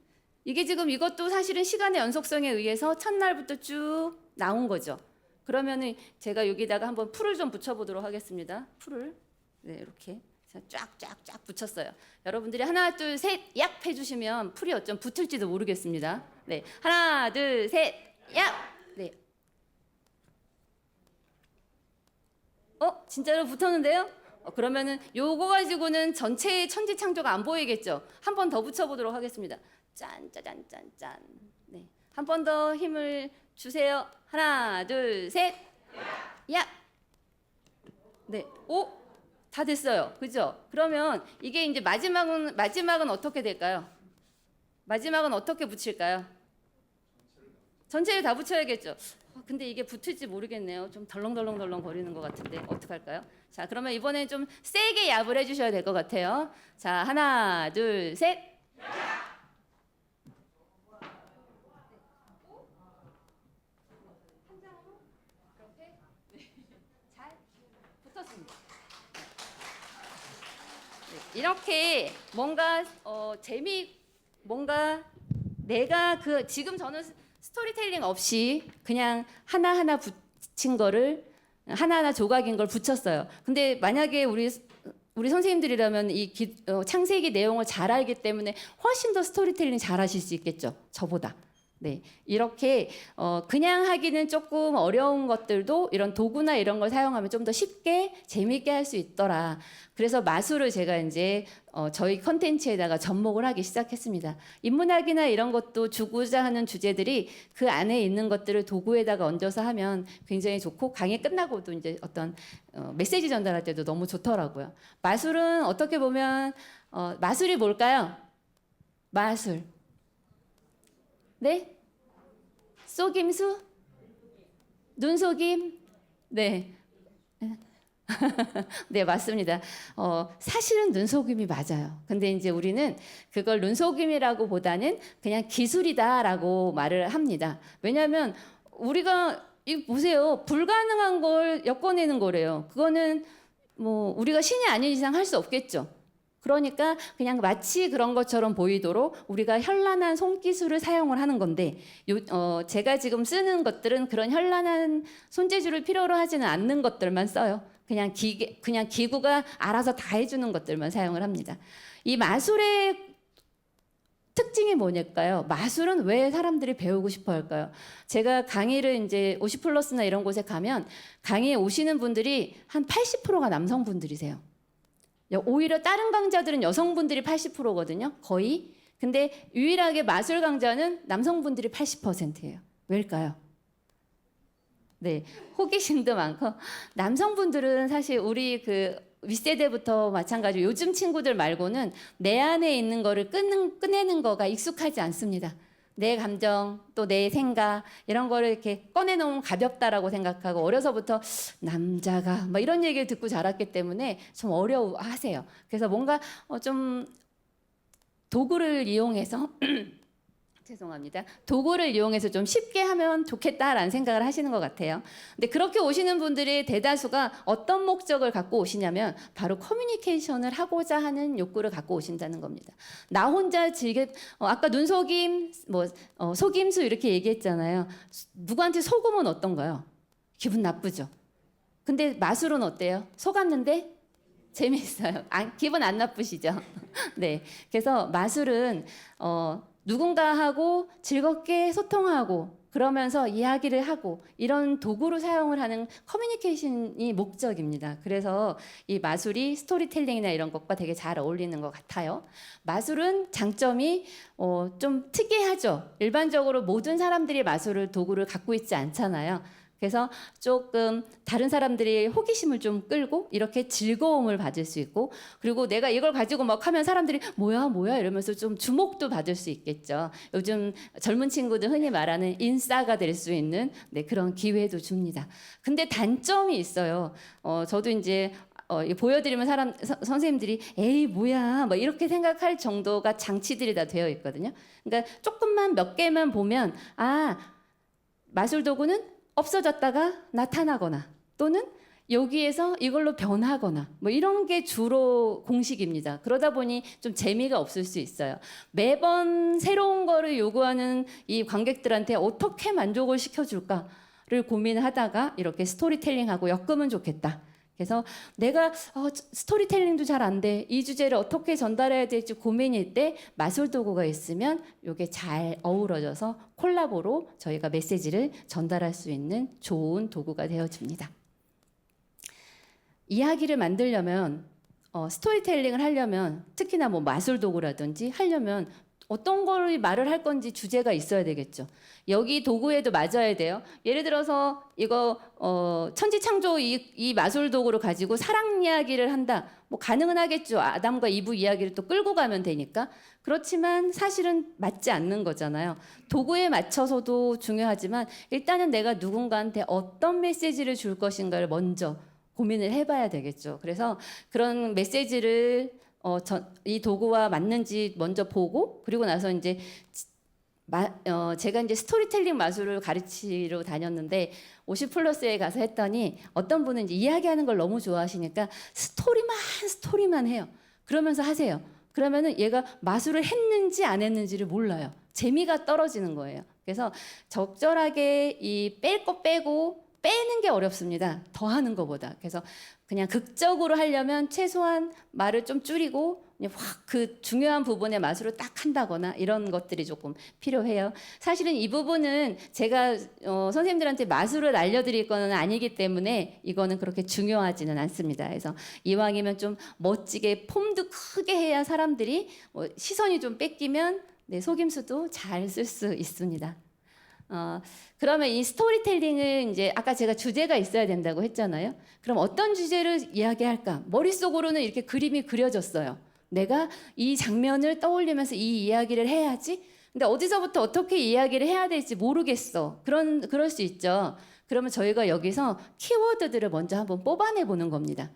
이게 지금 이것도 사실은 시간의 연속성에 의해서 첫날부터 쭉 나온 거죠. 그러면은 제가 여기다가 한번 풀을 좀 붙여보도록 하겠습니다. 풀을 네, 이렇게 쫙쫙쫙 붙였어요. 여러분들이 하나 둘 셋 얍 해주시면 풀이 어쩜 붙을지도 모르겠습니다. 네, 하나 둘 셋 얍. 네. 진짜로 붙었는데요? 그러면은 요거 가지고는 전체의 천지창조가 안 보이겠죠. 한 번 더 붙여보도록 하겠습니다. 짠, 짜잔, 짠, 짠. 네, 한 번 더 힘을 주세요. 하나, 둘, 셋. 야. 네, 오, 다 됐어요. 그죠? 그러면 이게 이제 마지막은 어떻게 될까요? 마지막은 어떻게 붙일까요? 전체를 다 붙여야겠죠. 근데 이게 붙을지 모르겠네요. 좀 덜렁덜렁 거리는 것 같은데 어떡할까요? 자, 그러면 이번엔 좀 세게 야을 해주셔야 될 것 같아요. 자, 하나, 둘, 셋. 잘 붙었습니다. 네, 이렇게 뭔가 뭔가 내가 지금 저는 스토리텔링 없이 그냥 하나하나 붙인 거를 하나하나 조각인 걸 붙였어요. 근데 만약에 우리 선생님들이라면 창세기 내용을 잘 알기 때문에 훨씬 더 스토리텔링 잘 하실 수 있겠죠. 저보다. 네, 이렇게 그냥 하기는 조금 어려운 것들도 이런 도구나 이런 걸 사용하면 좀 더 쉽게 재미있게 할 수 있더라. 그래서 마술을 제가 이제 저희 컨텐츠에다가 접목을 하기 시작했습니다. 인문학이나 이런 것도 주고자 하는 주제들이 그 안에 있는 것들을 도구에다가 얹어서 하면 굉장히 좋고 강의 끝나고도 이제 어떤 메시지 전달할 때도 너무 좋더라고요. 마술은 어떻게 보면 마술이 뭘까요? 마술. 네? 속임수? 눈속임? 네. 네, 맞습니다. 사실은 눈속임이 맞아요. 근데 이제 우리는 그걸 눈속임이라고 보다는 그냥 기술이다라고 말을 합니다. 왜냐하면 우리가 보세요. 불가능한 걸 엮어내는 거래요. 그거는 뭐 우리가 신이 아닌 이상 할 수 없겠죠. 그러니까 그냥 마치 그런 것처럼 보이도록 우리가 현란한 손기술을 사용을 하는 건데 제가 지금 쓰는 것들은 그런 현란한 손재주를 필요로 하지는 않는 것들만 써요. 그냥 기구가 알아서 다 해주는 것들만 사용을 합니다. 이 마술의 특징이 뭐냐까요? 마술은 왜 사람들이 배우고 싶어 할까요? 제가 강의를 이제 50플러스나 이런 곳에 가면 강의에 오시는 분들이 한 80%가 남성분들이세요. 오히려 다른 강좌들은 여성분들이 80%거든요. 거의. 근데 유일하게 마술 강좌는 남성분들이 80%예요. 왜일까요? 네, 호기심도 많고 남성분들은 사실 우리 윗세대부터 마찬가지로 요즘 친구들 말고는 내 안에 있는 거를 꺼내는 거가 익숙하지 않습니다. 내 감정 또 내 생각 이런 거를 이렇게 꺼내놓으면 가볍다라고 생각하고 어려서부터 남자가 뭐 이런 얘기를 듣고 자랐기 때문에 좀 어려워하세요. 그래서 뭔가 좀 도구를 이용해서 죄송합니다. 도구를 이용해서 좀 쉽게 하면 좋겠다라는 생각을 하시는 것 같아요. 근데 그렇게 오시는 분들의 대다수가 어떤 목적을 갖고 오시냐면 바로 커뮤니케이션을 하고자 하는 욕구를 갖고 오신다는 겁니다. 나 혼자 아까 눈속임, 속임수 이렇게 얘기했잖아요. 누구한테 속으면 어떤가요? 기분 나쁘죠. 근데 마술은 어때요? 속았는데 재미있어요. 기분 안 나쁘시죠? 네. 그래서 마술은 누군가하고 즐겁게 소통하고 그러면서 이야기를 하고 이런 도구로 사용을 하는 커뮤니케이션이 목적입니다. 그래서 이 마술이 스토리텔링이나 이런 것과 되게 잘 어울리는 것 같아요. 마술은 장점이 좀 특이하죠. 일반적으로 모든 사람들이 마술을 도구를 갖고 있지 않잖아요. 그래서 조금 다른 사람들이 호기심을 좀 끌고 이렇게 즐거움을 받을 수 있고 그리고 내가 이걸 가지고 막 하면 사람들이 뭐야 이러면서 좀 주목도 받을 수 있겠죠. 요즘 젊은 친구들 흔히 말하는 인싸가 될 수 있는 그런 기회도 줍니다. 근데 단점이 있어요. 저도 이제 보여드리면 선생님들이 에이 뭐야 뭐 이렇게 생각할 정도가 장치들이 다 되어 있거든요. 그러니까 조금만 몇 개만 보면 마술 도구는 없어졌다가 나타나거나 또는 여기에서 이걸로 변하거나 뭐 이런 게 주로 공식입니다. 그러다 보니 좀 재미가 없을 수 있어요. 매번 새로운 거를 요구하는 이 관객들한테 어떻게 만족을 시켜줄까를 고민하다가 이렇게 스토리텔링하고 엮으면 좋겠다. 그래서 내가 스토리텔링도 잘 안 돼. 이 주제를 어떻게 전달해야 될지 고민일 때 마술 도구가 있으면 이게 잘 어우러져서 콜라보로 저희가 메시지를 전달할 수 있는 좋은 도구가 되어줍니다. 이야기를 만들려면 스토리텔링을 하려면 특히나 뭐 마술 도구라든지 하려면 어떤 걸 말을 할 건지 주제가 있어야 되겠죠. 여기 도구에도 맞아야 돼요. 예를 들어서 이거 천지창조 이 마술 도구를 가지고 사랑 이야기를 한다. 뭐 가능은 하겠죠. 아담과 이브 이야기를 또 끌고 가면 되니까. 그렇지만 사실은 맞지 않는 거잖아요. 도구에 맞춰서도 중요하지만 일단은 내가 누군가한테 어떤 메시지를 줄 것인가를 먼저 고민을 해봐야 되겠죠. 그래서 그런 메시지를 이 도구와 맞는지 먼저 보고 그리고 나서 이제 제가 이제 스토리텔링 마술을 가르치러 다녔는데 50플러스에 가서 했더니 어떤 분은 이제 이야기하는 걸 너무 좋아하시니까 스토리만 해요. 그러면서 하세요. 그러면은 얘가 마술을 했는지 안 했는지를 몰라요. 재미가 떨어지는 거예요. 그래서 적절하게 이 뺄 거 빼고 빼는 게 어렵습니다. 더 하는 것보다. 그래서 그냥 극적으로 하려면 최소한 말을 좀 줄이고 확 그 중요한 부분의 마술을 딱 한다거나 이런 것들이 조금 필요해요. 사실은 이 부분은 제가 선생님들한테 마술을 알려드릴 건 아니기 때문에 이거는 그렇게 중요하지는 않습니다. 그래서 이왕이면 좀 멋지게 폼도 크게 해야 사람들이 시선이 좀 뺏기면 속임수도 잘 쓸 수 있습니다. 그러면 이 스토리텔링은 이제 아까 제가 주제가 있어야 된다고 했잖아요. 그럼 어떤 주제를 이야기할까? 머릿속으로는 이렇게 그림이 그려졌어요. 내가 이 장면을 떠올리면서 이 이야기를 해야지. 근데 어디서부터 어떻게 이야기를 해야 될지 모르겠어. 그럴 수 있죠. 그러면 저희가 여기서 키워드들을 먼저 한번 뽑아내 보는 겁니다.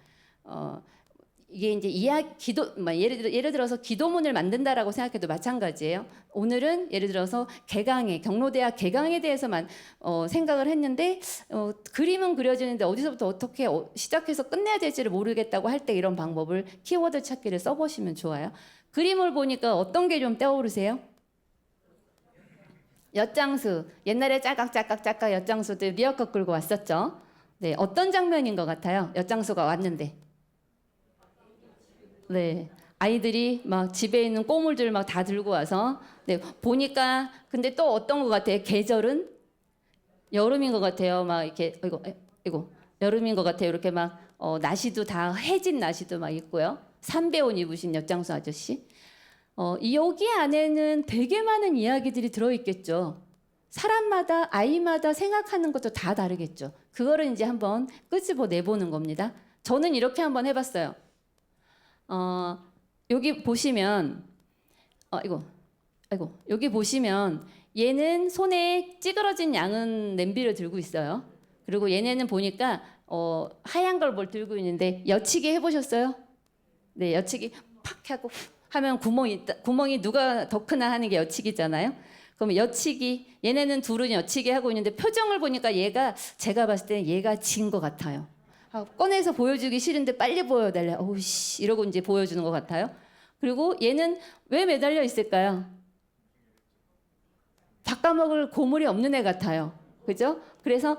이게 이제 예를 들어서 기도문을 만든다라고 생각해도 마찬가지예요. 오늘은 예를 들어서 경로대학 개강에 대해서만 생각을 했는데 그림은 그려지는데 어디서부터 어떻게 시작해서 끝내야 될지를 모르겠다고 할 때 이런 방법을 키워드 찾기를 써보시면 좋아요. 그림을 보니까 어떤 게 좀 떠오르세요? 엿장수. 옛날에 짤깍 엿장수들 리어카 끌고 왔었죠. 네, 어떤 장면인 것 같아요? 엿장수가 왔는데. 네. 아이들이 막 집에 있는 꼬물들 막 다 들고 와서 보니까 근데 또 어떤 것 같아요? 계절은 여름인 것 같아요. 막 이렇게 이거 여름인 것 같아요. 이렇게 막 나시도 다 해진 나시도 막 있고요. 삼배 옷 입으신 엿장수 아저씨. 여기 안에는 되게 많은 이야기들이 들어있겠죠. 사람마다 아이마다 생각하는 것도 다 다르겠죠. 그거를 이제 한번 끄집어 내보는 겁니다. 저는 이렇게 한번 해봤어요. 여기 보시면 여기 보시면 얘는 손에 찌그러진 양은 냄비를 들고 있어요. 그리고 얘네는 보니까 하얀 걸 뭘 들고 있는데 여치기 해보셨어요? 네, 여치기 팍 하고 하면 구멍이 누가 더 크나 하는 게 여치기잖아요. 그럼 여치기 얘네는 둘은 여치기 하고 있는데 표정을 보니까 제가 봤을 때 얘가 진 것 같아요. 꺼내서 보여주기 싫은데 빨리 보여달래. 어우씨 이러고 이제 보여주는 것 같아요. 그리고 얘는 왜 매달려 있을까요? 바꿔먹을 고물이 없는 애 같아요. 그죠? 그래서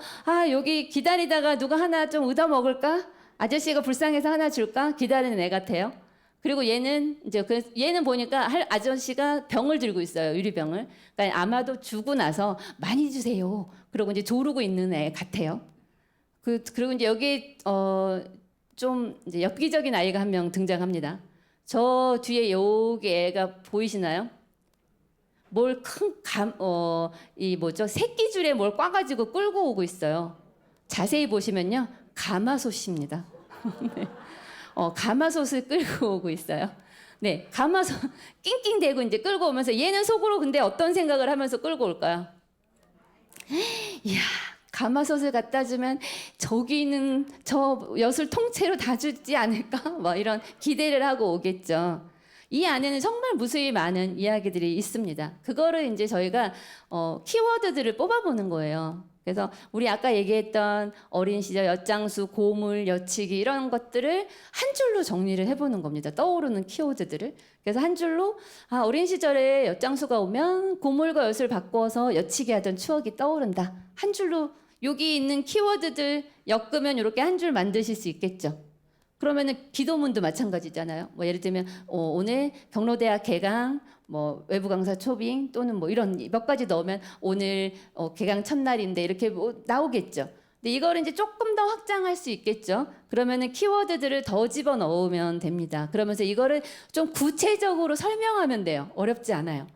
여기 기다리다가 누가 하나 좀 얻어 먹을까? 아저씨가 불쌍해서 하나 줄까? 기다리는 애 같아요. 그리고 얘는 보니까 아저씨가 병을 들고 있어요. 유리병을. 그러니까 아마도 주고 나서 많이 주세요. 그러고 이제 조르고 있는 애 같아요. 그리고 이제 여기 좀 이제 엽기적인 아이가 한 명 등장합니다. 저 뒤에 여기 애가 보이시나요? 뭘 새끼줄에 뭘 꽈가지고 끌고 오고 있어요. 자세히 보시면요, 가마솥입니다. 네. 가마솥을 끌고 오고 있어요. 네, 가마솥 낑낑대고 이제 끌고 오면서 얘는 속으로 근데 어떤 생각을 하면서 끌고 올까요? 이야. 가마솥을 갖다 주면 저기 있는 저 엿을 통째로 다 주지 않을까? 뭐 이런 기대를 하고 오겠죠. 이 안에는 정말 무수히 많은 이야기들이 있습니다. 그거를 이제 저희가 키워드들을 뽑아보는 거예요. 그래서 우리 아까 얘기했던 어린 시절 엿장수, 고물, 여치기 이런 것들을 한 줄로 정리를 해보는 겁니다. 떠오르는 키워드들을. 그래서 한 줄로 어린 시절에 엿장수가 오면 고물과 엿을 바꿔서 여치기 하던 추억이 떠오른다. 한 줄로 여기 있는 키워드들 엮으면 이렇게 한 줄 만드실 수 있겠죠. 그러면은 기도문도 마찬가지잖아요. 뭐 예를 들면 오늘 경로대학 개강, 뭐 외부 강사 초빙 또는 뭐 이런 몇 가지 넣으면 오늘 개강 첫날인데 이렇게 나오겠죠. 근데 이거를 이제 조금 더 확장할 수 있겠죠. 그러면은 키워드들을 더 집어 넣으면 됩니다. 그러면서 이거를 좀 구체적으로 설명하면 돼요. 어렵지 않아요.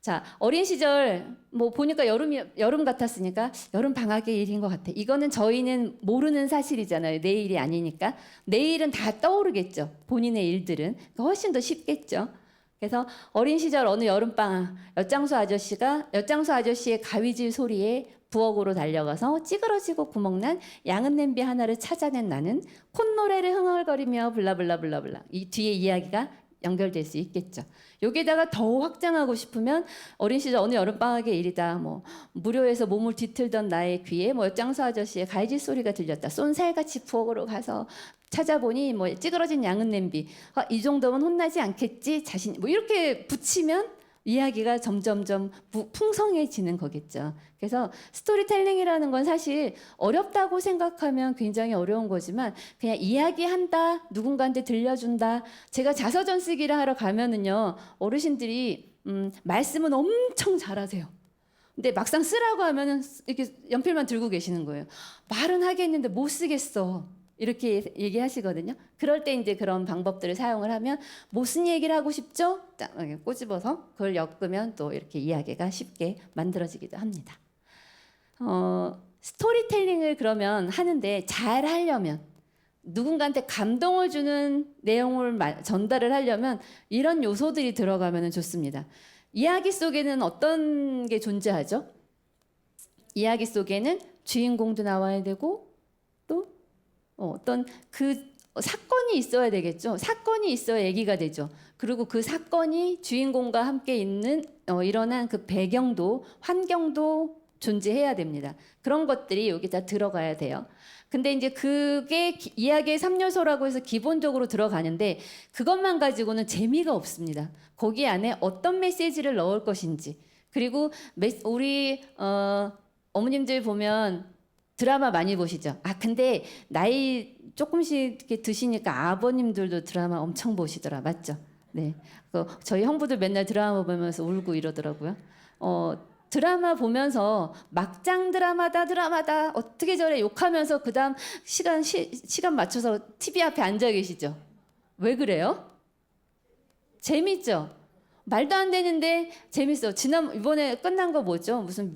자, 어린 시절 뭐 보니까 여름 같았으니까 여름 방학의 일인 것 같아. 이거는 저희는 모르는 사실이잖아요. 내일이 아니니까. 내일은 다 떠오르겠죠. 본인의 일들은. 그러니까 훨씬 더 쉽겠죠. 그래서 어린 시절 어느 여름방학 엿장수 아저씨의 가위질 소리에 부엌으로 달려가서 찌그러지고 구멍난 양은 냄비 하나를 찾아낸 나는 콧노래를 흥얼거리며 블라블라블라블라 이 뒤에 이야기가 연결될 수 있겠죠. 여기에다가 더 확장하고 싶으면 어린 시절 어느 여름방학의 일이다. 뭐 무료에서 몸을 뒤틀던 나의 귀에 뭐 엿장수 아저씨의 가위질 소리가 들렸다. 쏜살같이 부엌으로 가서 찾아보니 뭐 찌그러진 양은 냄비. 이 정도면 혼나지 않겠지 자신. 뭐 이렇게 붙이면 이야기가 점점점 풍성해지는 거겠죠. 그래서 스토리텔링이라는 건 사실 어렵다고 생각하면 굉장히 어려운 거지만 그냥 이야기한다, 누군가한테 들려준다. 제가 자서전 쓰기를 하러 가면은요 어르신들이 말씀은 엄청 잘하세요. 근데 막상 쓰라고 하면은 이렇게 연필만 들고 계시는 거예요. 말은 하겠는데 못 쓰겠어. 이렇게 얘기하시거든요. 그럴 때 이제 그런 방법들을 사용을 하면 무슨 얘기를 하고 싶죠? 딱 이렇게 꼬집어서 그걸 엮으면 또 이렇게 이야기가 쉽게 만들어지기도 합니다. 스토리텔링을 그러면 하는데 잘 하려면 누군가한테 감동을 주는 내용을 전달을 하려면 이런 요소들이 들어가면 좋습니다. 이야기 속에는 어떤 게 존재하죠? 이야기 속에는 주인공도 나와야 되고 또 어떤 그 사건이 있어야 되겠죠. 사건이 있어야 얘기가 되죠. 그리고 그 사건이 주인공과 함께 있는 일어난 그 배경도 환경도 존재해야 됩니다. 그런 것들이 여기 다 들어가야 돼요. 근데 이제 그게 이야기의 3요소라고 해서 기본적으로 들어가는데 그것만 가지고는 재미가 없습니다. 거기 안에 어떤 메시지를 넣을 것인지 그리고 우리 어머님들 보면 드라마 많이 보시죠? 근데 나이 조금씩 이렇게 드시니까 아버님들도 드라마 엄청 보시더라. 맞죠? 네. 저희 형부들 맨날 드라마 보면서 울고 이러더라고요. 드라마 보면서 막장 드라마다 어떻게 저래 욕하면서 그다음 시간 맞춰서 TV 앞에 앉아 계시죠? 왜 그래요? 재밌죠? 말도 안 되는데 재밌어. 이번에 끝난 거 뭐죠? 무슨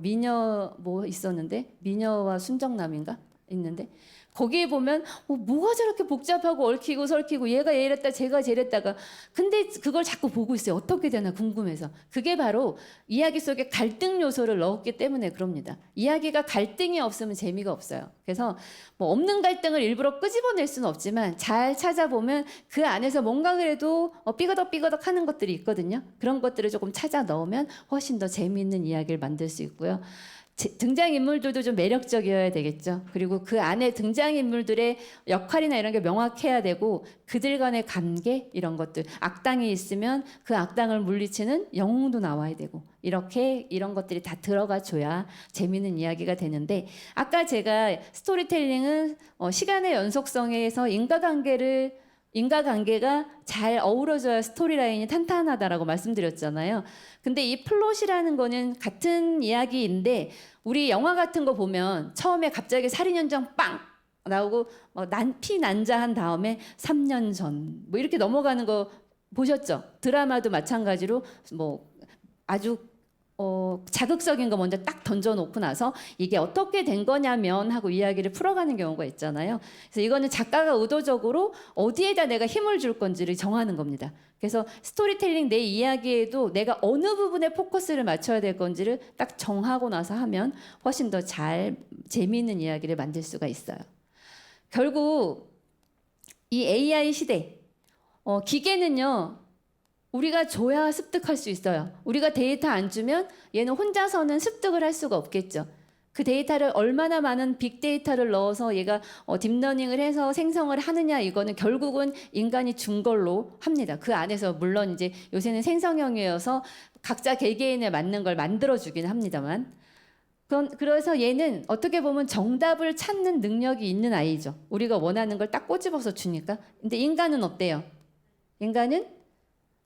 미녀 뭐 있었는데 미녀와 순정남인가 있는데 거기에 보면 뭐가 저렇게 복잡하고 얽히고 설키고 얘가 이랬다 제가 저랬다가 근데 그걸 자꾸 보고 있어요. 어떻게 되나 궁금해서. 그게 바로 이야기 속에 갈등 요소를 넣었기 때문에 그럽니다. 이야기가 갈등이 없으면 재미가 없어요. 그래서 뭐 없는 갈등을 일부러 끄집어낼 수는 없지만 잘 찾아보면 그 안에서 뭔가 그래도 삐거덕 하는 것들이 있거든요. 그런 것들을 조금 찾아 넣으면 훨씬 더 재미있는 이야기를 만들 수 있고요. 등장인물들도 좀 매력적이어야 되겠죠. 그리고 그 안에 등장인물들의 역할이나 이런 게 명확해야 되고 그들 간의 관계 이런 것들 악당이 있으면 그 악당을 물리치는 영웅도 나와야 되고 이렇게 이런 것들이 다 들어가 줘야 재미있는 이야기가 되는데 아까 제가 스토리텔링은 시간의 연속성에서 인과관계가 잘 어우러져야 스토리라인이 탄탄하다라고 말씀드렸잖아요. 근데 이 플롯이라는 거는 같은 이야기인데 우리 영화 같은 거 보면 처음에 갑자기 살인 현장 빵 나오고 피난자한 다음에 3년 전 뭐 이렇게 넘어가는 거 보셨죠? 드라마도 마찬가지로 뭐 아주 자극적인 거 먼저 딱 던져놓고 나서 이게 어떻게 된 거냐면 하고 이야기를 풀어가는 경우가 있잖아요. 그래서 이거는 작가가 의도적으로 어디에다 내가 힘을 줄 건지를 정하는 겁니다. 그래서 스토리텔링 내 이야기에도 내가 어느 부분에 포커스를 맞춰야 될 건지를 딱 정하고 나서 하면 훨씬 더 재미있는 이야기를 만들 수가 있어요. 결국 이 AI 시대 기계는요. 우리가 줘야 습득할 수 있어요. 우리가 데이터 안 주면 얘는 혼자서는 습득을 할 수가 없겠죠. 그 데이터를 얼마나 많은 빅데이터를 넣어서 얘가 딥러닝을 해서 생성을 하느냐 이거는 결국은 인간이 준 걸로 합니다. 그 안에서 물론 이제 요새는 생성형이어서 각자 개개인에 맞는 걸 만들어주긴 합니다만 그래서 얘는 어떻게 보면 정답을 찾는 능력이 있는 아이죠. 우리가 원하는 걸 딱 꼬집어서 주니까. 근데 인간은 어때요?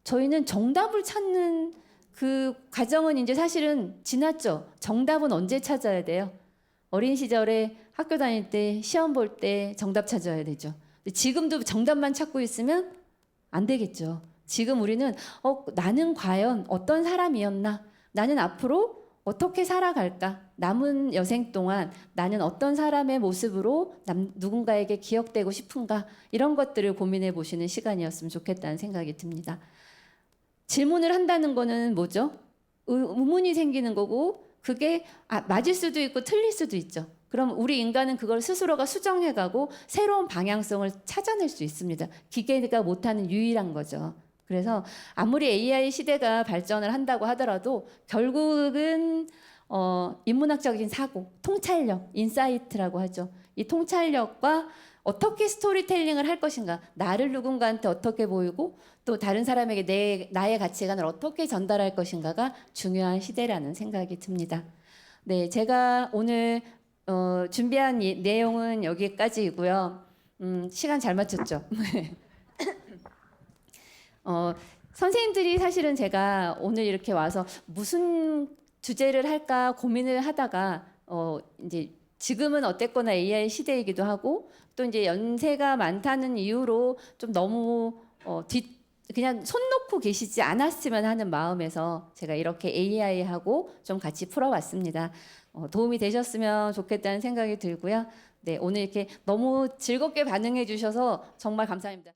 저희는 정답을 찾는 그 과정은 이제 사실은 지났죠. 정답은 언제 찾아야 돼요? 어린 시절에 학교 다닐 때 시험 볼 때 정답 찾아야 되죠. 근데 지금도 정답만 찾고 있으면 안 되겠죠. 지금 우리는 나는 과연 어떤 사람이었나? 나는 앞으로 어떻게 살아갈까? 남은 여생 동안 나는 어떤 사람의 모습으로 누군가에게 기억되고 싶은가? 이런 것들을 고민해 보시는 시간이었으면 좋겠다는 생각이 듭니다. 질문을 한다는 거는 뭐죠? 의문이 생기는 거고 그게 맞을 수도 있고 틀릴 수도 있죠. 그럼 우리 인간은 그걸 스스로가 수정해가고 새로운 방향성을 찾아낼 수 있습니다. 기계가 못하는 유일한 거죠. 그래서 아무리 AI 시대가 발전을 한다고 하더라도 결국은 인문학적인 사고, 통찰력, 인사이트라고 하죠. 이 통찰력과 어떻게 스토리텔링을 할 것인가, 나를 누군가한테 어떻게 보이고 또 다른 사람에게 나의 가치관을 어떻게 전달할 것인가가 중요한 시대라는 생각이 듭니다. 네, 제가 오늘 준비한 내용은 여기까지이고요. 시간 잘 맞췄죠? 선생님들이 사실은 제가 오늘 이렇게 와서 무슨 주제를 할까 고민을 하다가 이제 지금은 어땠거나 AI 시대이기도 하고 또 이제 연세가 많다는 이유로 좀 너무 그냥 손 놓고 계시지 않았으면 하는 마음에서 제가 이렇게 AI하고 좀 같이 풀어봤습니다. 도움이 되셨으면 좋겠다는 생각이 들고요. 네, 오늘 이렇게 너무 즐겁게 반응해 주셔서 정말 감사합니다.